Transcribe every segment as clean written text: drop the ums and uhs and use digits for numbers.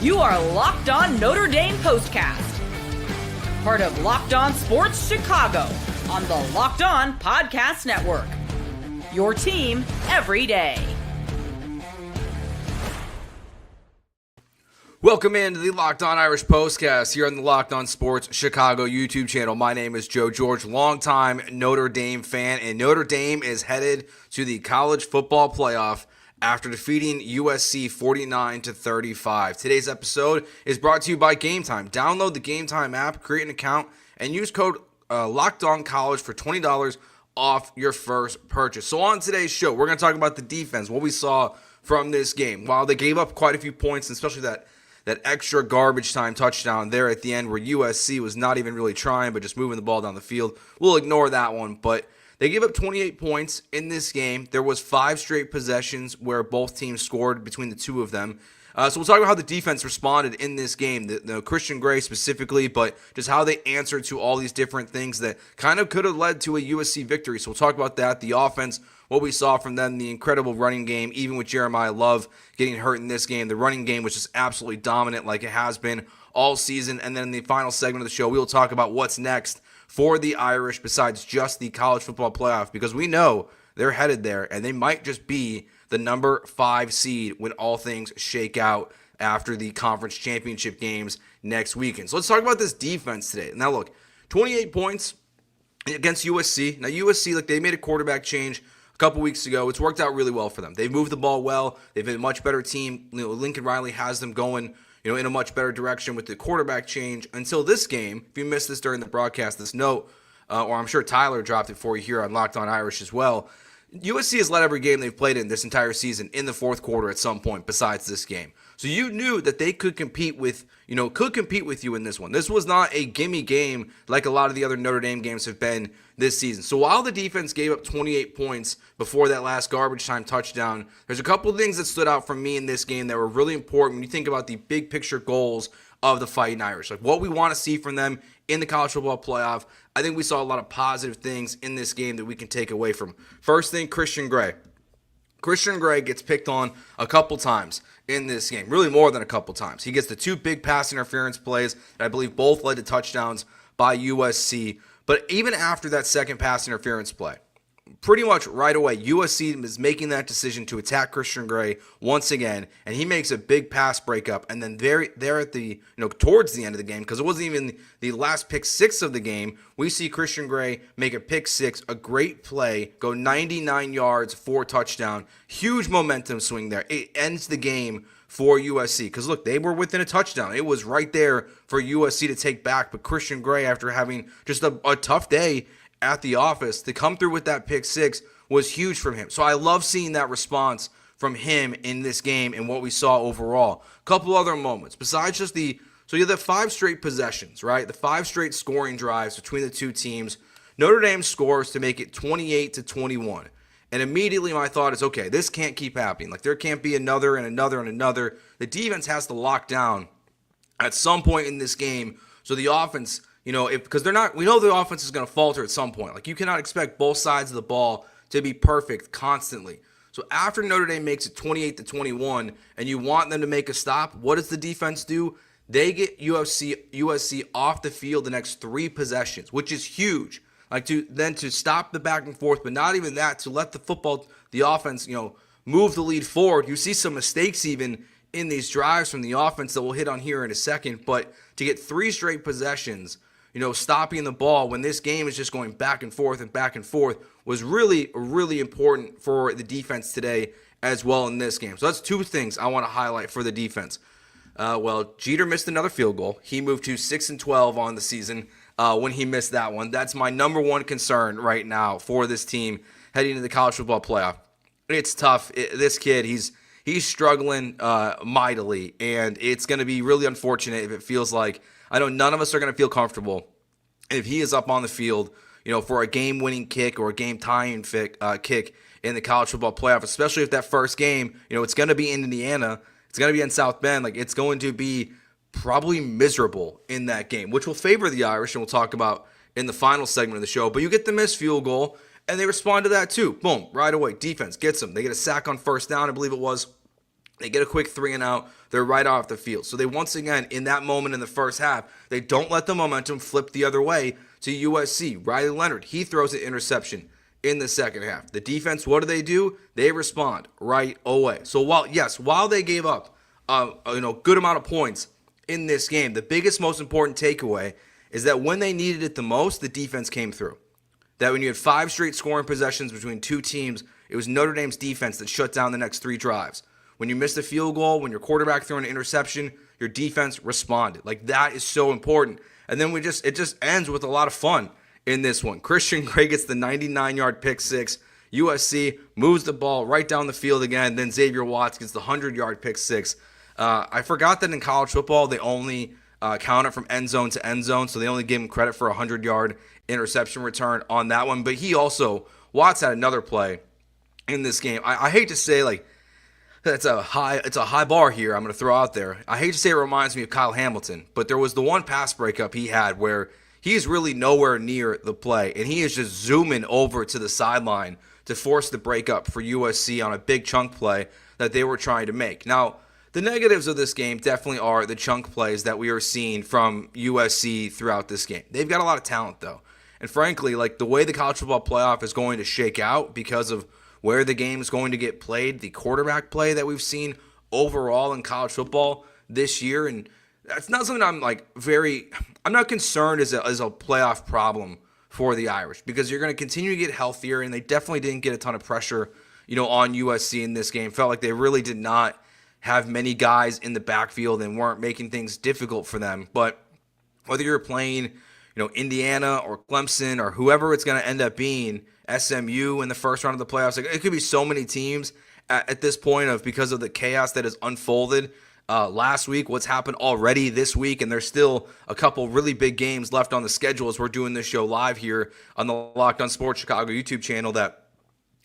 You are Locked On Notre Dame POSTCAST, part of Locked On Sports Chicago on the Locked On Podcast Network. Your team every day. Welcome into the Locked On Irish POSTCAST here on the Locked On Sports Chicago YouTube channel. My name is Joe George, longtime Notre Dame fan, and Notre Dame is headed to the college football playoff after defeating USC 49-35. Today's episode is brought to you by Gametime. Download the Gametime app, create an account, and use code LOCKEDONCollege for $20 off your first purchase. So on today's show, we're going to talk about the defense, what we saw from this game. While they gave up quite a few points, and especially that extra garbage time touchdown there at the end where USC was not even really trying but just moving the ball down the field, we'll ignore that one. But they gave up 28 points in this game. There was 5 straight possessions where both teams scored between the two of them. So we'll talk about how the defense responded in this game, the Christian Gray specifically, but just how they answered to all these different things that kind of could have led to a USC victory. So we'll talk about that, the offense, what we saw from them, the incredible running game, even with Jeremiah Love getting hurt in this game. The running game was just absolutely dominant like it has been all season. And then in the final segment of the show, we will talk about what's next for the Irish besides just the college football playoff, because we know they're headed there and they might just be the number 5 seed when all things shake out after the conference championship games next weekend. So let's talk about this defense today. Now look, 28 points against USC. Now USC, they made a quarterback change a couple weeks ago. It's worked out really well for them. They've moved the ball well. They've been a much better team. Lincoln Riley has them going in a much better direction with the quarterback change until this game. If you missed this during the broadcast, this note, or I'm sure Tyler dropped it for you here on Locked On Irish as well. USC has led every game they've played in this entire season in the fourth quarter at some point besides this game. So you knew that they could compete with you in this one. This was not a gimme game like a lot of the other Notre Dame games have been this season. So while the defense gave up 28 points before that last garbage time touchdown, there's a couple of things that stood out for me in this game that were really important when you think about the big picture goals of the Fighting Irish, like what we want to see from them in the college football playoff. I think we saw a lot of positive things in this game that we can take away from. First thing, Christian Gray. Christian Gray gets picked on a couple times in this game, really more than a couple times. He gets the 2 big pass interference plays that I believe both led to touchdowns by USC. But even after that second pass interference play, pretty much right away, USC is making that decision to attack Christian Gray once again, and he makes a big pass breakup. And then there at the towards the end of the game, because it wasn't even the last pick 6 of the game, we see Christian Gray make a pick 6, a great play, go 99 yards for a touchdown, huge momentum swing there. It ends the game for USC, because look, they were within a touchdown. It was right there for USC to take back, but Christian Gray, after having just a tough day at the office, to come through with that pick 6 was huge from him. So I love seeing that response from him in this game and what we saw overall. A couple other moments besides just you have the 5 straight possessions, right? The 5 straight scoring drives between the two teams. Notre Dame scores to make it 28-21. And immediately my thought is, okay, this can't keep happening. There can't be another and another and another. The defense has to lock down at some point in this game. So the offense, because we know the offense is going to falter at some point. You cannot expect both sides of the ball to be perfect constantly. So after Notre Dame makes it 28-21 and you want them to make a stop, what does the defense do? They get USC off the field the next 3 possessions, which is huge. To stop the back and forth, but not even that, to let the offense, move the lead forward. You see some mistakes even in these drives from the offense that we'll hit on here in a second, but to get 3 straight possessions, stopping the ball when this game is just going back and forth was really, really important for the defense today as well in this game. So that's 2 things I want to highlight for the defense. Jeter missed another field goal. He moved to 6-12 on the season when he missed that one. That's my number 1 concern right now for this team heading into the college football playoff. It's tough. This kid, he's struggling mightily, and it's going to be really unfortunate if it feels like, I know none of us are going to feel comfortable if he is up on the field, for a game-winning kick or a game-tying kick in the college football playoff, especially if that first game, it's going to be in Indiana, it's going to be in South Bend, it's going to be probably miserable in that game, which will favor the Irish, and we'll talk about in the final segment of the show. But you get the missed field goal, and they respond to that too. Boom, right away. Defense gets them. They get a sack on first down, I believe it was. They get a quick 3-and-out. They're right off the field. So they once again, in that moment in the first half, they don't let the momentum flip the other way to USC. Riley Leonard, he throws an interception in the second half. The defense, what do? They respond right away. So while they gave up good amount of points in this game, the biggest, most important takeaway is that when they needed it the most, the defense came through. That when you had 5 straight scoring possessions between two teams, it was Notre Dame's defense that shut down the next 3 drives. When you missed a field goal, when your quarterback threw an interception, your defense responded. Like, that is so important. And then it just ends with a lot of fun in this one. Christian Gray gets the 99-yard pick six. USC moves the ball right down the field again. Then Xavier Watts gets the 100-yard pick six. I forgot that in college football, they only count it from end zone to end zone, so they only give him credit for a 100-yard interception return on that one. But Watts had another play in this game. I hate to say, like, it's a high bar here I'm going to throw out there. I hate to say it reminds me of Kyle Hamilton, but there was the one pass breakup he had where he's really nowhere near the play, and he is just zooming over to the sideline to force the breakup for USC on a big chunk play that they were trying to make. Now, the negatives of this game definitely are the chunk plays that we are seeing from USC throughout this game. They've got a lot of talent, though. And frankly, like, the way the college football playoff is going to shake out because of where the game is going to get played, the quarterback play that we've seen overall in college football this year, and that's not something I'm not concerned as a playoff problem for the Irish, because you're going to continue to get healthier, and they definitely didn't get a ton of pressure, on USC in this game. Felt like they really did not have many guys in the backfield and weren't making things difficult for them. But whether you're playing, Indiana or Clemson or whoever it's going to end up being, SMU in the first round of the playoffs, it could be so many teams at this point because of the chaos that has unfolded last week, what's happened already this week, and there's still a couple really big games left on the schedule as we're doing this show live here on the Locked On Sports Chicago YouTube channel, that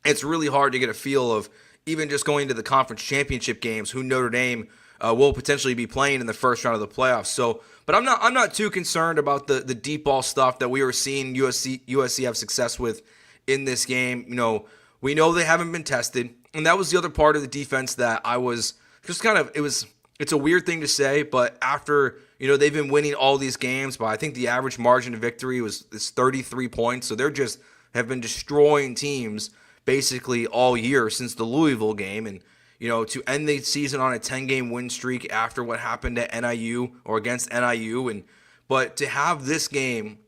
it's really hard to get a feel of even just going to the conference championship games, who Notre Dame will potentially be playing in the first round of the playoffs. So, but I'm not too concerned about the deep ball stuff that we were seeing USC have success with in this game. We know they haven't been tested, and that was the other part of the defense that I was just it's a weird thing to say, but after, they've been winning all these games by, I think the average margin of victory is 33 points. So they're just have been destroying teams basically all year since the Louisville game. And, to end the season on a 10-game win streak after what happened at NIU or against NIU. But to have this game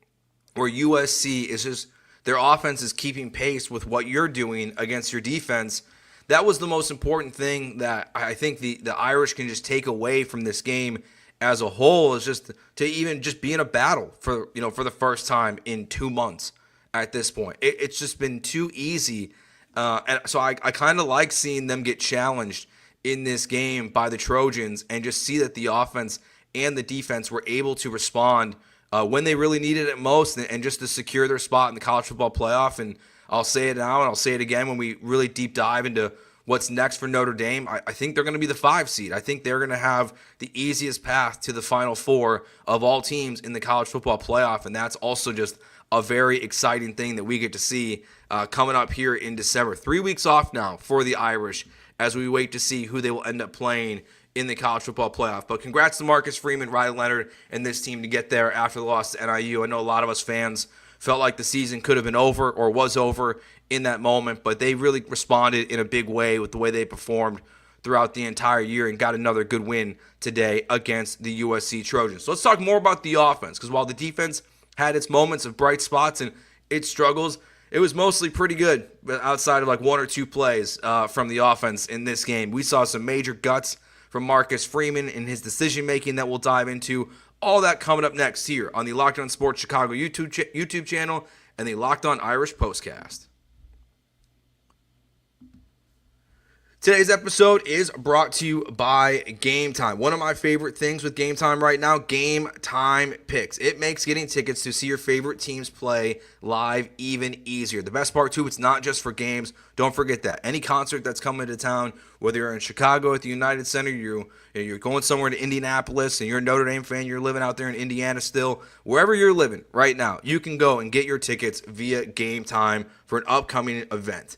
where USC is just, their offense is keeping pace with what you're doing against your defense, that was the most important thing that I think the Irish can just take away from this game as a whole, is just to even just be in a battle for the first time in 2 months at this point. It's just been too easy. And so I kind of like seeing them get challenged in this game by the Trojans and just see that the offense and the defense were able to respond when they really needed it most, and just to secure their spot in the college football playoff. And I'll say it now and I'll say it again when we really deep dive into what's next for Notre Dame. I think they're going to be the 5 seed. I think they're going to have the easiest path to the Final Four of all teams in the college football playoff, and that's also just a very exciting thing that we get to see coming up here in December. 3 weeks off now for the Irish as we wait to see who they will end up playing in the college football playoff. But congrats to Marcus Freeman, Riley Leonard, and this team to get there after the loss to NIU. I know a lot of us fans felt like the season could have been over or was over in that moment, but they really responded in a big way with the way they performed throughout the entire year and got another good win today against the USC Trojans. So let's talk more about the offense, because while the defense had its moments of bright spots and its struggles, it was mostly pretty good outside of like 1 or 2 plays from the offense in this game. We saw some major guts from Marcus Freeman in his decision-making that we'll dive into. All that coming up next here on the Locked On Sports Chicago YouTube channel and the Locked On Irish Postcast. Today's episode is brought to you by Gametime. One of my favorite things with Gametime right now, Gametime Picks. It makes getting tickets to see your favorite teams play live even easier. The best part, too, it's not just for games. Don't forget that. Any concert that's coming to town, whether you're in Chicago at the United Center, you're going somewhere to Indianapolis, and you're a Notre Dame fan, you're living out there in Indiana still, wherever you're living right now, you can go and get your tickets via Gametime for an upcoming event.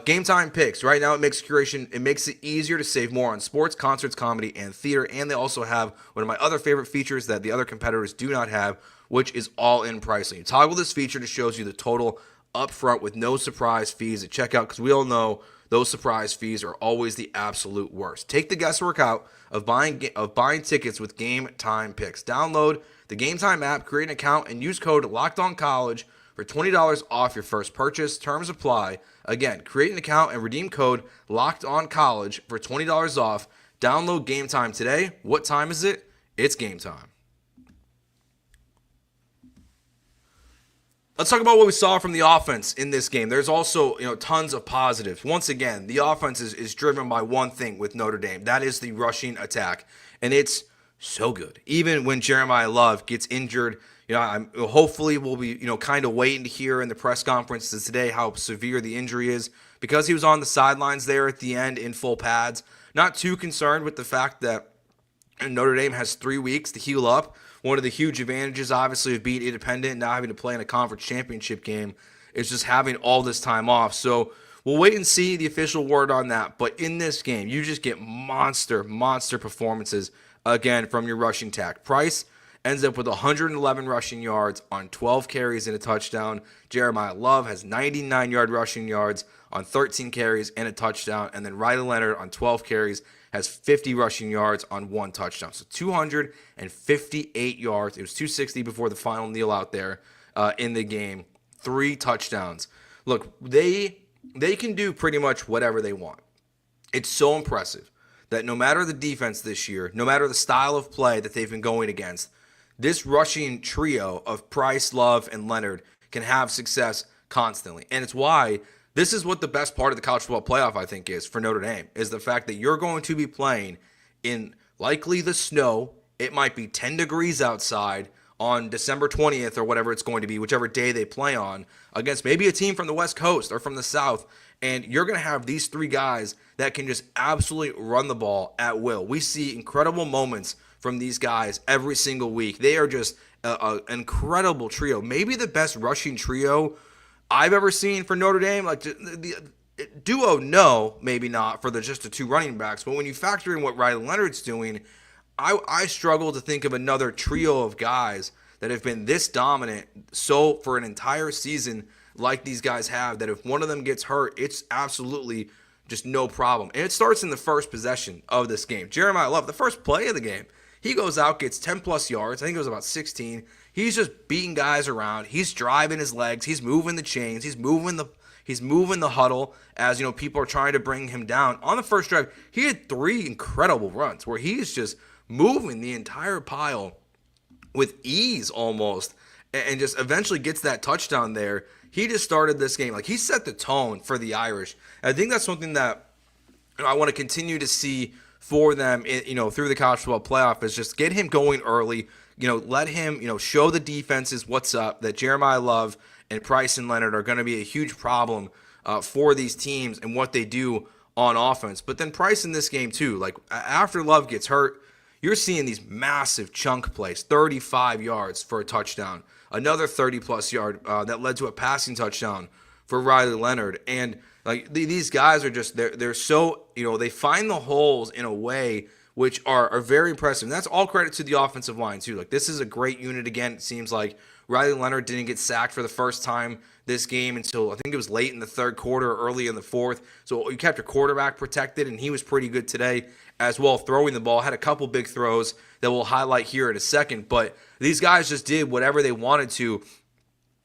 Game Time picks. Right now, it makes it easier to save more on sports, concerts, comedy, and theater. And they also have one of my other favorite features that the other competitors do not have, which is all-in pricing. You toggle this feature to shows you the total upfront with no surprise fees at checkout, because we all know those surprise fees are always the absolute worst. Take the guesswork out of buying tickets with Game Time picks. Download the Game Time app, create an account, and use code LOCKEDONCollege for $20 off your first purchase. Terms apply. Again, create an account and redeem code LOCKEDONCollege for $20 off. Download Game Time today. What time is it? It's game time. Let's talk about what we saw from the offense in this game. There's also, tons of positives. Once again, the offense is driven by one thing with Notre Dame. That is the rushing attack. And it's so good. Even when Jeremiah Love gets injured, hopefully we'll be, kind of waiting to hear in the press conferences today how severe the injury is, because he was on the sidelines there at the end in full pads. Not too concerned with the fact that Notre Dame has 3 weeks to heal up. One of the huge advantages, obviously, of being independent and not having to play in a conference championship game is just having all this time off. So we'll wait and see the official word on that. But in this game, you just get monster performances, again, from your rushing attack. Price ends up with 111 rushing yards on 12 carries and a touchdown. Jeremiah Love has 99-yard rushing yards on 13 carries and a touchdown. And then Riley Leonard on 12 carries has 50 rushing yards on 1 touchdown. So 258 yards. It was 260 before the final kneel out there in the game. 3 touchdowns. Look, they can do pretty much whatever they want. It's so impressive that no matter the defense this year, no matter the style of play that they've been going against, this rushing trio of Price, Love, and Leonard can have success constantly. And it's why this is what the best part of the college football playoff, I think, is for Notre Dame, is the fact that you're going to be playing in likely the snow. It might be 10 degrees outside on December 20th or whatever it's going to be, whichever day they play on, against maybe a team from the West Coast or from the South. And you're going to have these 3 guys that can just absolutely run the ball at will. We see incredible moments from these guys every single week. They are just an incredible trio. Maybe the best rushing trio I've ever seen for Notre Dame. Like the duo, no, maybe not for just the 2 running backs. But when you factor in what Riley Leonard's doing, I struggle to think of another trio of guys that have been this dominant for an entire season like these guys have, that if one of them gets hurt, it's absolutely just no problem. And it starts in the first possession of this game. Jeremiah Love, the first play of the game, he goes out, gets 10-plus yards. I think it was about 16. He's just beating guys around. He's driving his legs. He's moving the chains. He's moving the huddle as, people are trying to bring him down. On the first drive, he had 3 incredible runs where he's just moving the entire pile with ease almost, and just eventually gets that touchdown there. He just started this game. Like, he set the tone for the Irish. And I think that's something that I want to continue to see for them, through the college football playoff, is just get him going early. Let him, show the defenses what's up, that Jeremiah Love and Price and Leonard are going to be a huge problem for these teams and what they do on offense. But then Price in this game too, like after Love gets hurt, you're seeing these massive chunk plays, 35 yards for a touchdown, another 30-plus yard that led to a passing touchdown for Riley Leonard. And like these guys are just, they're so, they find the holes in a way which are very impressive. And that's all credit to the offensive line too. Like, this is a great unit again. It seems like Riley Leonard didn't get sacked for the first time this game until I think it was late in the third quarter, early in the fourth. So you kept your quarterback protected, and he was pretty good today as well, throwing the ball. Had a couple big throws that we'll highlight here in a second. But these guys just did whatever they wanted to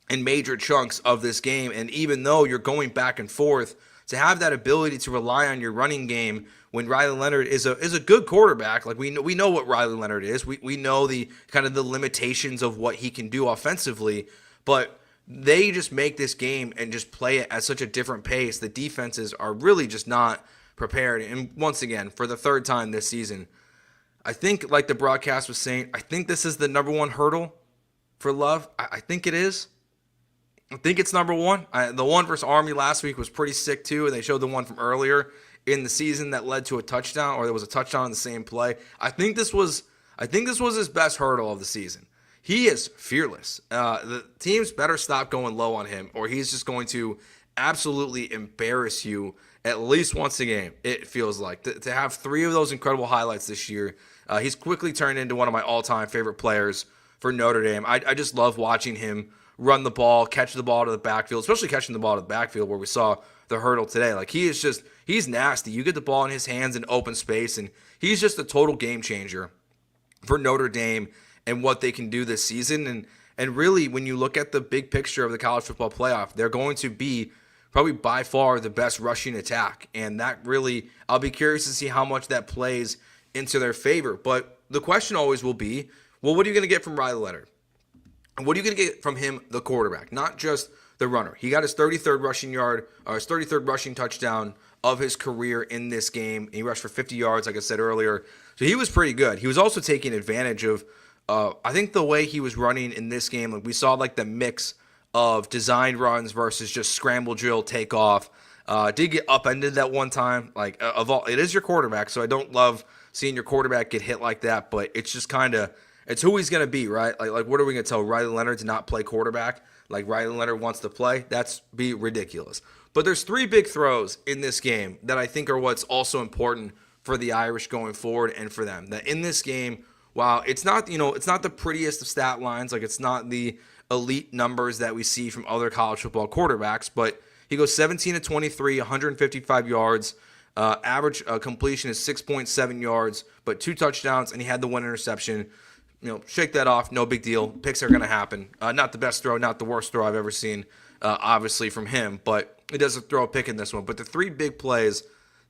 in major chunks of this game. And even though you're going back and forth, to have that ability to rely on your running game when Riley Leonard is a good quarterback, like we know what Riley Leonard is. We know the kind of the limitations of what he can do offensively, but they just make this game and just play it at such a different pace. The defenses are really just not prepared. And once again, for the 3rd time this season, I think, like the broadcast was saying, I think this is the number 1 hurdle for Love. I think it is. I think it's number 1. The one versus Army last week was pretty sick too, and they showed the one from earlier in the season that led to a touchdown, or there was a touchdown on the same play. I think this was his best hurdle of the season. He is fearless. The teams better stop going low on him, or he's just going to absolutely embarrass you at least once a game, it feels like. To have 3 of those incredible highlights this year, he's quickly turned into one of my all-time favorite players for Notre Dame. I just love watching him run the ball, catch the ball to the backfield, especially catching the ball to the backfield where we saw the hurdle today. Like, he's nasty. You get the ball in his hands in open space, and he's just a total game changer for Notre Dame and what they can do this season. And really, when you look at the big picture of the college football playoff, they're going to be probably by far the best rushing attack. And that really, I'll be curious to see how much that plays into their favor. But the question always will be, well, what are you going to get from Riley Leonard? And what are you going to get from him, the quarterback, not just the runner? He got his 33rd rushing touchdown of his career in this game. He rushed for 50 yards, like I said earlier. So he was pretty good. He was also taking advantage of, I think, the way he was running in this game. Like, we saw like the mix of designed runs versus just scramble drill takeoff. Did get upended that one time. Like, it is your quarterback, so I don't love seeing your quarterback get hit like that. But it's just kind of, it's who he's going to be, right? Like, what are we going to tell Riley Leonard to not play quarterback? Like, Riley Leonard wants to play? That's be ridiculous. But there's 3 big throws in this game that I think are what's also important for the Irish going forward and for them. That in this game, while it's not, it's not the prettiest of stat lines, like it's not the elite numbers that we see from other college football quarterbacks, but he goes 17 to 23, 155 yards. Average completion is 6.7 yards, but 2 touchdowns, and he had the 1 interception. Shake that off, no big deal. Picks are going to happen. Not the best throw, not the worst throw I've ever seen, obviously, from him, but he doesn't throw a pick in this one. But the 3 big plays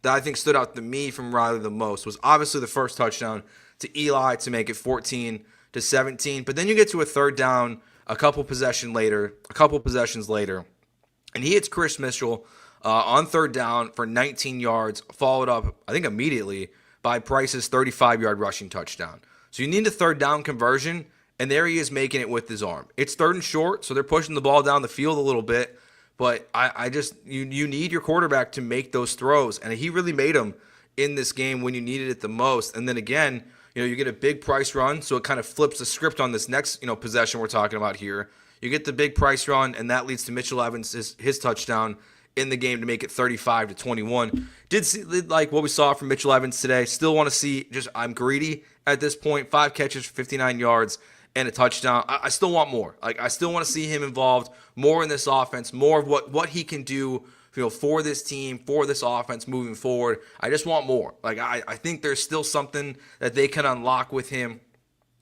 that I think stood out to me from Riley the most was obviously the first touchdown to Eli to make it 14 to 17. But then you get to a third down a couple possessions later, and he hits Chris Mitchell on third down for 19 yards, followed up, I think, immediately by Price's 35-yard rushing touchdown. So you need a third down conversion, and there he is making it with his arm. It's 3rd and short, so they're pushing the ball down the field a little bit, but you need your quarterback to make those throws, and he really made them in this game when you needed it the most. And then again, you get a big Price run, so it kind of flips the script on this next possession we're talking about here. You get the big Price run, and that leads to Mitchell Evans' his touchdown in the game to make it 35 to 21. Did see like what we saw from Mitchell Evans today. Still want to see, I'm greedy at this point. 5 catches for 59 yards and a touchdown. I still want more. Like, I still want to see him involved more in this offense, more of what he can do, for this team, for this offense moving forward. I just want more. Like, I think there's still something that they can unlock with him,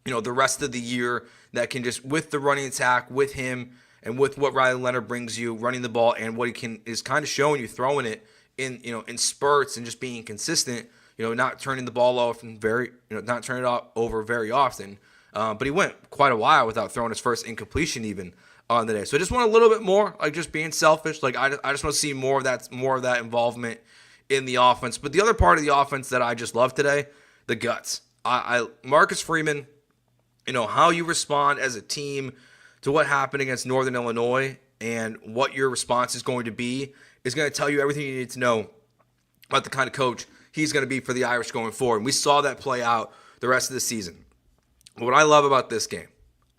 the rest of the year that can just, with the running attack, with him, and with what Riley Leonard brings you, running the ball, and what he is kind of showing you, throwing it in spurts and just being consistent, not turning the ball off and not turning it over very often. But he went quite a while without throwing his first incompletion even on the day. So I just want a little bit more, like just being selfish. Like, I just want to see more of that involvement in the offense. But the other part of the offense that I just love today, the guts. Marcus Freeman, how you respond as a team to what happened against Northern Illinois and what your response is going to be is going to tell you everything you need to know about the kind of coach he's going to be for the Irish going forward. And we saw that play out the rest of the season. But what I love about this game,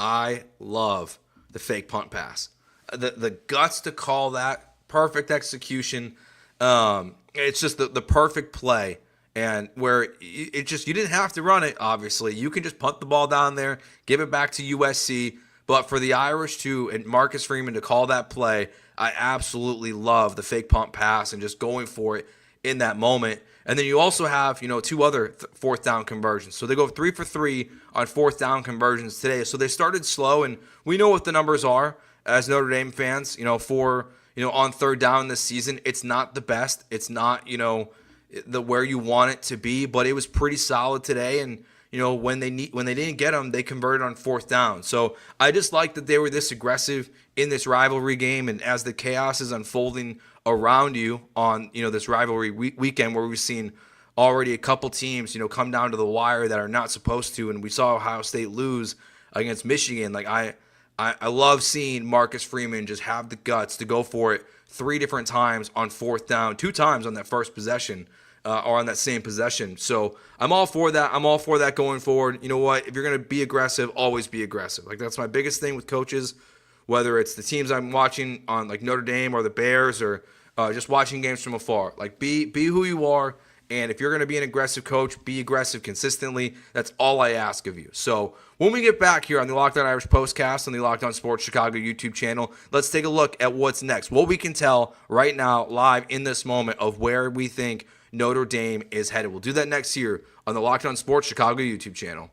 I love the fake punt pass. The guts to call that, perfect execution. It's just the perfect play. And where you didn't have to run it, obviously. You can just punt the ball down there, give it back to USC. But for the Irish and Marcus Freeman to call that play, I absolutely love the fake punt pass and just going for it in that moment. And then you also have, 2 other 4th down conversions. So they go 3 for 3 on 4th down conversions today. So they started slow, and we know what the numbers are as Notre Dame fans, for, on 3rd down this season. It's not the best. It's not, where you want it to be, but it was pretty solid today. And, when they didn't get them, they converted on 4th down. So I just like that they were this aggressive in this rivalry game. And as the chaos is unfolding around you on, this rivalry weekend where we've seen already a couple teams, come down to the wire that are not supposed to. And we saw Ohio State lose against Michigan. Like, I love seeing Marcus Freeman just have the guts to go for it 3 different times on 4th down, 2 times on that first possession. Or on that same possession. So I'm all for that. I'm all for that going forward. You know what? If you're going to be aggressive, always be aggressive. Like, that's my biggest thing with coaches whether it's the teams I'm watching on like Notre Dame or the Bears or just watching games from afar. Like be who you are, and if you're going to be an aggressive coach, be aggressive consistently. That's all I ask of you. So when we get back here on the Locked On Irish Postcast on the Locked On Sports Chicago YouTube channel, let's take a look at what's next. What we can tell right now live in this moment of where we think Notre Dame is headed. We'll do that next year on the Locked On Sports Chicago YouTube channel.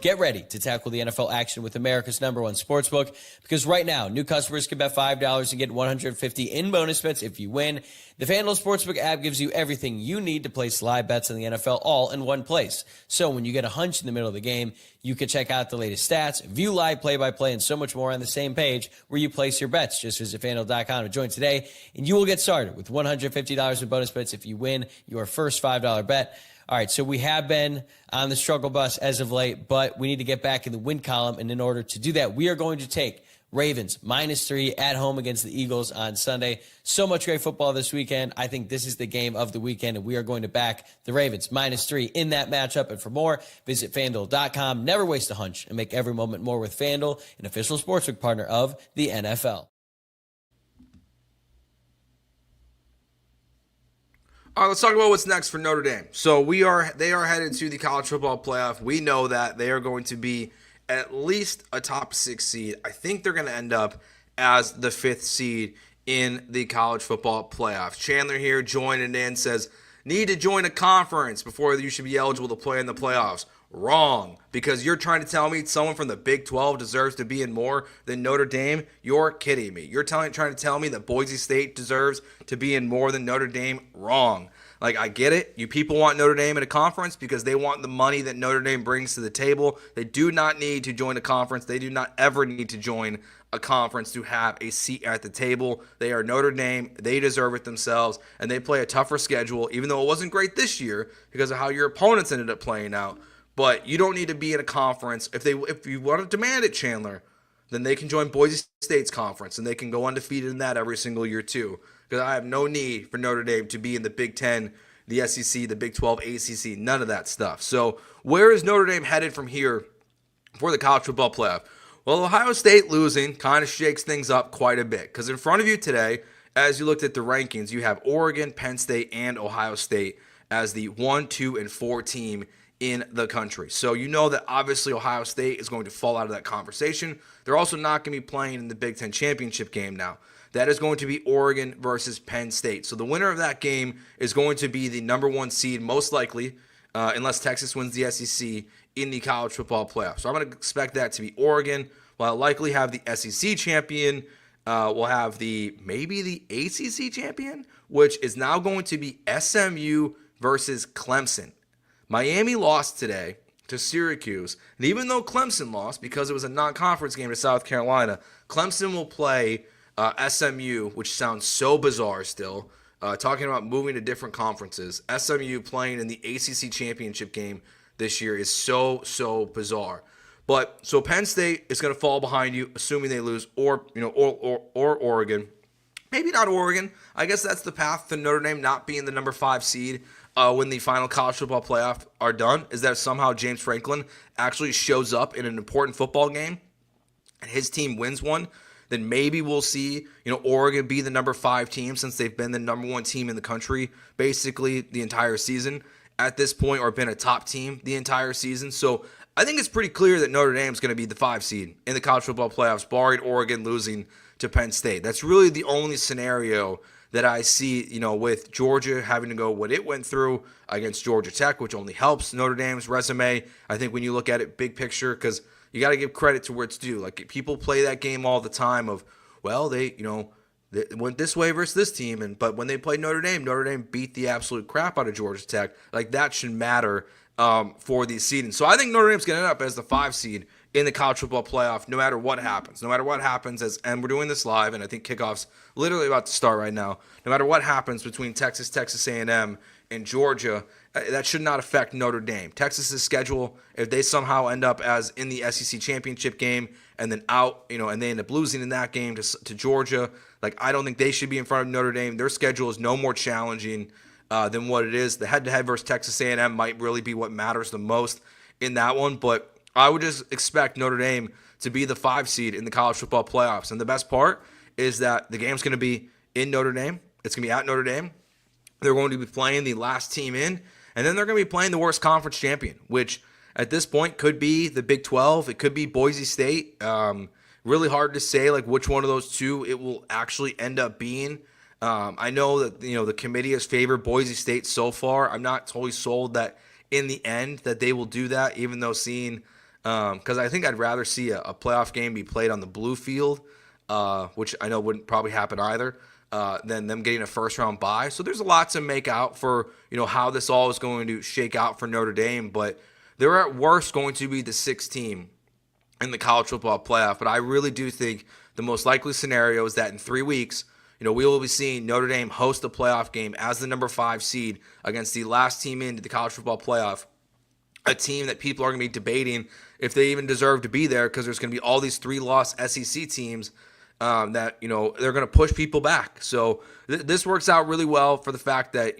Get ready to tackle the NFL action with America's #1 sportsbook, because right now, new customers can bet $5 and get $150 in bonus bets if you win. The FanDuel Sportsbook app gives you everything you need to place live bets on the NFL all in one place. So when you get a hunch in the middle of the game, you can check out the latest stats, view live play-by-play, and so much more on the same page where you place your bets. Just visit FanDuel.com to join today, and you will get started with $150 in bonus bets if you win your first $5 bet. All right, so we have been on the struggle bus as of late, but we need to get back in the win column. And in order to do that, we are going to take Ravens -3 at home against the Eagles on Sunday. So much great football this weekend. I think this is the game of the weekend, and we are going to back the Ravens -3 in that matchup. And for more, visit FanDuel.com. Never waste a hunch and make every moment more with FanDuel, an official sportsbook partner of the NFL. All right, let's talk about what's next for Notre Dame. So they are headed to the college football playoff. We know that they are going to be at least a top 6 seed. I think they're going to end up as the 5th seed in the college football playoff. Chandler here joining in, says, need to join a conference before you should be eligible to play in the playoffs. Wrong, because you're trying to tell me someone from the Big 12 deserves to be in more than Notre Dame? You're kidding me. You're trying to tell me that Boise State deserves to be in more than Notre Dame? Wrong. Like, I get it. You people want Notre Dame in a conference because they want the money that Notre Dame brings to the table. They do not need to join a conference. They do not ever need to join a conference to have a seat at the table. They are Notre Dame. They deserve it themselves, and they play a tougher schedule, even though it wasn't great this year because of how your opponents ended up playing out. But you don't need to be in a conference. If you want to demand it, Chandler, then they can join Boise State's conference, and they can go undefeated in that every single year too. Because I have no need for Notre Dame to be in the Big 10, the SEC, the Big 12, ACC, none of that stuff. So where is Notre Dame headed from here for the college football playoff? Well, Ohio State losing kind of shakes things up quite a bit. Because in front of you today, as you looked at the rankings, you have Oregon, Penn State, and Ohio State as the 1, 2, and 4 team in the country. So you know that obviously Ohio State is going to fall out of that conversation. They're also not going to be playing in the Big Ten championship game now. That is going to be Oregon versus Penn State. So the winner of that game is going to be the number 1 seed, most likely, unless Texas wins the SEC, in the college football playoff. So I'm going to expect that to be Oregon. We'll likely have the SEC champion. We'll have maybe the ACC champion, which is now going to be SMU versus Clemson. Miami lost today to Syracuse, and even though Clemson lost because it was a non-conference game to South Carolina, Clemson will play SMU, which sounds so bizarre still, talking about moving to different conferences. SMU playing in the ACC championship game this year is so bizarre. But so Penn State is going to fall behind you, assuming they lose, or Oregon. Maybe not Oregon. I guess that's the path to Notre Dame not being the number 5 seed when the final college football playoff are done, is that somehow James Franklin actually shows up in an important football game and his team wins one. Then maybe we'll see, Oregon be the number 5 team, since they've been the number 1 team in the country basically the entire season at this point, or been a top team the entire season. So I think it's pretty clear that Notre Dame is going to be the 5 seed in the college football playoffs, barring Oregon losing to Penn State. That's really the only scenario that I see, with Georgia having to go what it went through against Georgia Tech, which only helps Notre Dame's resume. I think when you look at it big picture, because you got to give credit to where it's due. Like, people play that game all the time of, well, they went this way versus this team, but when they played Notre Dame beat the absolute crap out of Georgia Tech. Like, that should matter for the seeding. So I think Notre Dame's going to end up as the 5 seed in the college football playoff, no matter what happens. No matter what happens, and we're doing this live, and I think kickoff's literally about to start right now. No matter what happens between Texas A&M, and Georgia, that should not affect Notre Dame. Texas's schedule, if they somehow end up as in the SEC championship game and then out, and they end up losing in that game to Georgia, I don't think they should be in front of Notre Dame. Their schedule is no more challenging than what it is. The head-to-head versus Texas A&M might really be what matters the most in that one, but I would just expect Notre Dame to be the 5 seed in the college football playoffs. And the best part is that the game's going to be in Notre Dame. It's going to be at Notre Dame. They're going to be playing the last team in, and then they're going to be playing the worst conference champion, which at this point could be the Big 12. It could be Boise State. Really hard to say like which one of those two it will actually end up being. I know that the committee has favored Boise State so far. I'm not totally sold that in the end that they will do that, even though seeing because I think I'd rather see a playoff game be played on the blue field, which I know wouldn't probably happen either, than them getting a first-round bye. So there's a lot to make out for how this all is going to shake out for Notre Dame, but they're at worst going to be the 6th team in the college football playoff. But I really do think the most likely scenario is that in 3 weeks, we will be seeing Notre Dame host a playoff game as the number 5 seed against the last team into the college football playoff, a team that people are going to be debating if they even deserve to be there because there's going to be all these 3-loss SEC teams that, they're going to push people back. So this works out really well for the fact that,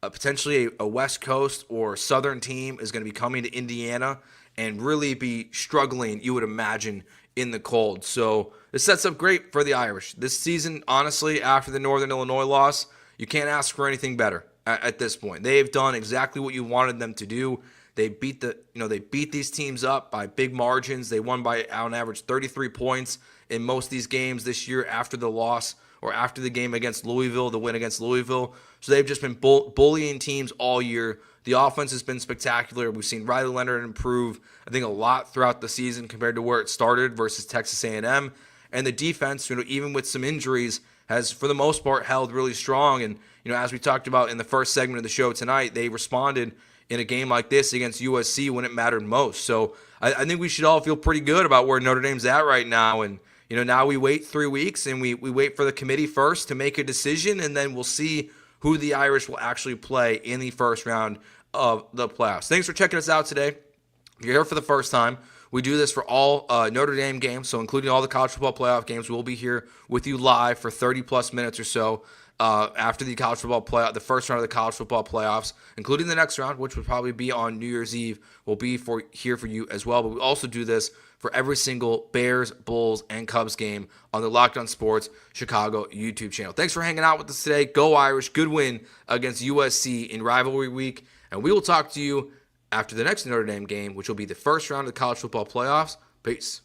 potentially a West Coast or Southern team is going to be coming to Indiana and really be struggling, you would imagine, in the cold. So this sets up great for the Irish. This season, honestly, after the Northern Illinois loss, you can't ask for anything better at this point. They've done exactly what you wanted them to do. They beat these teams up by big margins. They won by on average 33 points in most of these games this year after the loss or after the game against Louisville, the win against Louisville. So they've just been bullying teams all year. The offense has been spectacular. We've seen Riley Leonard improve, I think, a lot throughout the season compared to where it started versus Texas A&M. And the defense, even with some injuries, has for the most part held really strong. And as we talked about in the first segment of the show tonight, they responded in a game like this against USC when it mattered most. So I think we should all feel pretty good about where Notre Dame's at right now. And now we wait 3 weeks and we wait for the committee first to make a decision, and then we'll see who the Irish will actually play in the first round of the playoffs. Thanks for checking us out today. If you're here for the first time, we do this for all Notre Dame games, so including all the college football playoff games. We'll be here with you live for 30-plus minutes or so after the college football playoff, the first round of the college football playoffs, including the next round, which would probably be on New Year's Eve. We'll be here for you as well. But we also do this for every single Bears, Bulls, and Cubs game on the Locked On Sports Chicago YouTube channel. Thanks for hanging out with us today. Go Irish. Good win against USC in rivalry week. And we will talk to you after the next Notre Dame game, which will be the first round of the college football playoffs. Peace.